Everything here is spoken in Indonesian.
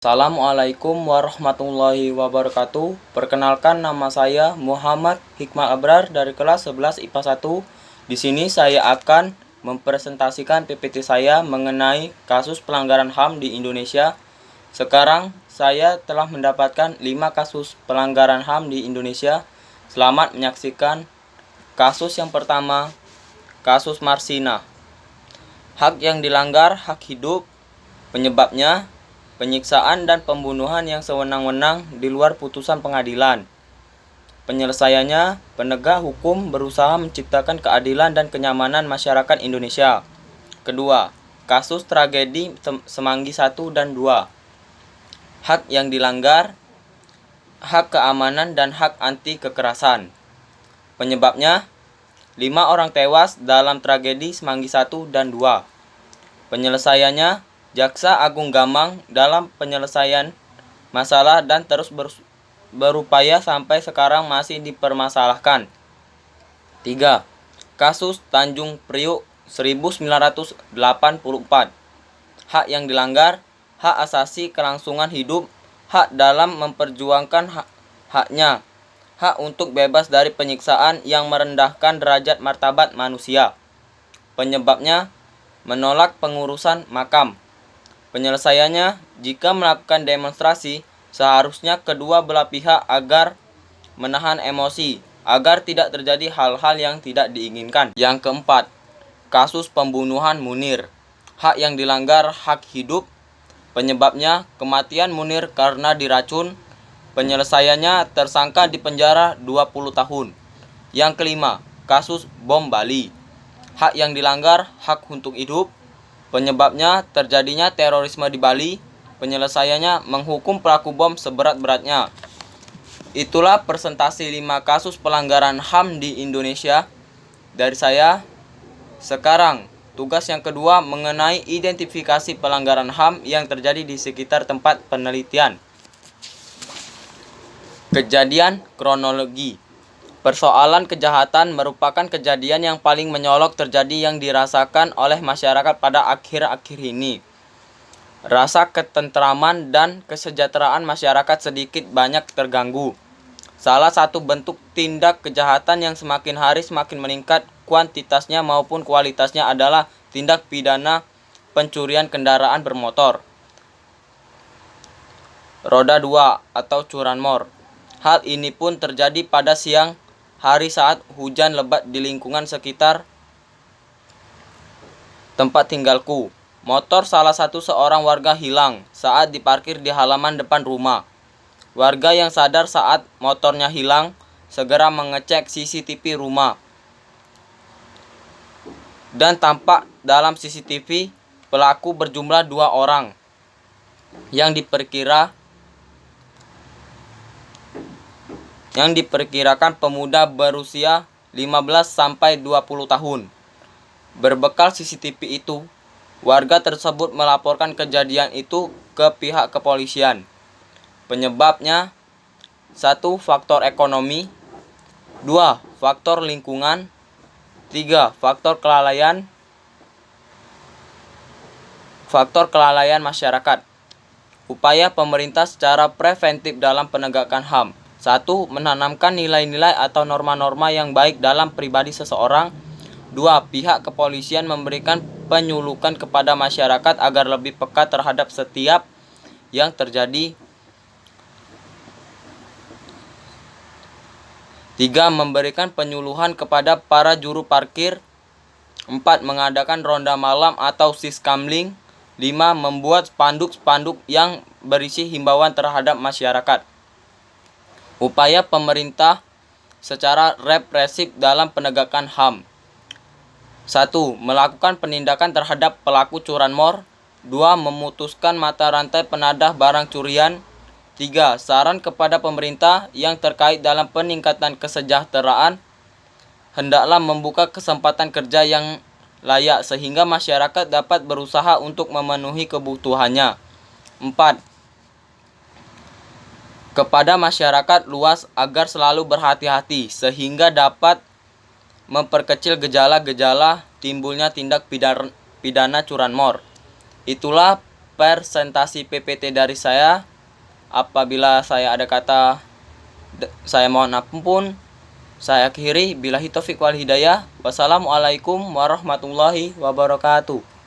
Assalamualaikum warahmatullahi wabarakatuh. Perkenalkan, nama saya Muhammad Hikmal Abrar dari kelas 11 IPA 1. Di sini saya akan mempresentasikan PPT saya mengenai kasus pelanggaran HAM di Indonesia. Sekarang saya telah mendapatkan 5 kasus pelanggaran HAM di Indonesia. Selamat menyaksikan. Kasus yang pertama, kasus Marsina. Hak yang dilanggar hak hidup. Penyebabnya penyiksaan dan pembunuhan yang sewenang-wenang di luar putusan pengadilan. Penyelesaiannya, penegak hukum berusaha menciptakan keadilan dan kenyamanan masyarakat Indonesia. Kedua, kasus tragedi Semanggi 1 dan 2. Hak yang dilanggar, hak keamanan dan hak anti kekerasan. Penyebabnya, 5 orang tewas dalam tragedi Semanggi 1 dan 2. Penyelesaiannya, Jaksa Agung Gamang dalam penyelesaian masalah dan terus berupaya sampai sekarang masih dipermasalahkan. 3. Kasus Tanjung Priuk 1984. Hak yang dilanggar, hak asasi kelangsungan hidup, hak dalam memperjuangkan haknya, hak untuk bebas dari penyiksaan yang merendahkan derajat martabat manusia. Penyebabnya, menolak pengurusan makam. Penyelesaiannya, jika melakukan demonstrasi, seharusnya kedua belah pihak agar menahan emosi, agar tidak terjadi hal-hal yang tidak diinginkan. Yang keempat, kasus pembunuhan Munir. Hak yang dilanggar hak hidup. Penyebabnya, kematian Munir karena diracun. Penyelesaiannya, tersangka dipenjara 20 tahun. Yang kelima, kasus bom Bali. Hak yang dilanggar hak untuk hidup. Penyebabnya, terjadinya terorisme di Bali. Penyelesaiannya, menghukum pelaku bom seberat-beratnya. Itulah presentasi 5 kasus pelanggaran HAM di Indonesia dari saya. Sekarang, tugas yang kedua mengenai identifikasi pelanggaran HAM yang terjadi di sekitar tempat penelitian. Kejadian kronologi. Persoalan kejahatan merupakan kejadian yang paling menyolok terjadi yang dirasakan oleh masyarakat pada akhir-akhir ini. Rasa ketentraman dan kesejahteraan masyarakat sedikit banyak terganggu. Salah satu bentuk tindak kejahatan yang semakin hari semakin meningkat kuantitasnya maupun kualitasnya adalah tindak pidana pencurian kendaraan bermotor roda 2 atau curanmor. Hal ini pun terjadi pada siang hari saat hujan lebat di lingkungan sekitar tempat tinggalku. Motor salah satu seorang warga hilang saat diparkir di halaman depan rumah. Warga yang sadar saat motornya hilang segera mengecek CCTV rumah. Dan tampak dalam CCTV pelaku berjumlah 2 orang yang diperkirakan pemuda berusia 15 sampai 20 tahun. Berbekal CCTV itu, warga tersebut melaporkan kejadian itu ke pihak kepolisian. Penyebabnya, 1. Faktor ekonomi, 2. Faktor lingkungan, 3. Faktor kelalaian masyarakat. Upaya pemerintah secara preventif dalam penegakan HAM. 1. Menanamkan nilai-nilai atau norma-norma yang baik dalam pribadi seseorang. 2. Pihak kepolisian memberikan penyulukan kepada masyarakat agar lebih peka terhadap setiap yang terjadi. 3. Memberikan penyuluhan kepada para juru parkir. 4. Mengadakan ronda malam atau siskamling. 5. Membuat spanduk-spanduk yang berisi himbauan terhadap masyarakat. Upaya pemerintah secara represif dalam penegakan HAM. 1. Melakukan penindakan terhadap pelaku curanmor. 2. Memutuskan mata rantai penadah barang curian. 3. Saran kepada pemerintah yang terkait dalam peningkatan kesejahteraan. Hendaklah membuka kesempatan kerja yang layak sehingga masyarakat dapat berusaha untuk memenuhi kebutuhannya. 4. Kepada masyarakat luas agar selalu berhati-hati sehingga dapat memperkecil gejala-gejala timbulnya tindak pidana curanmor. Itulah presentasi PPT dari saya. Apabila saya ada kata saya mohon ampun. Saya akhiri, billahi taufiq wal hidayah. Wassalamualaikum warahmatullahi wabarakatuh.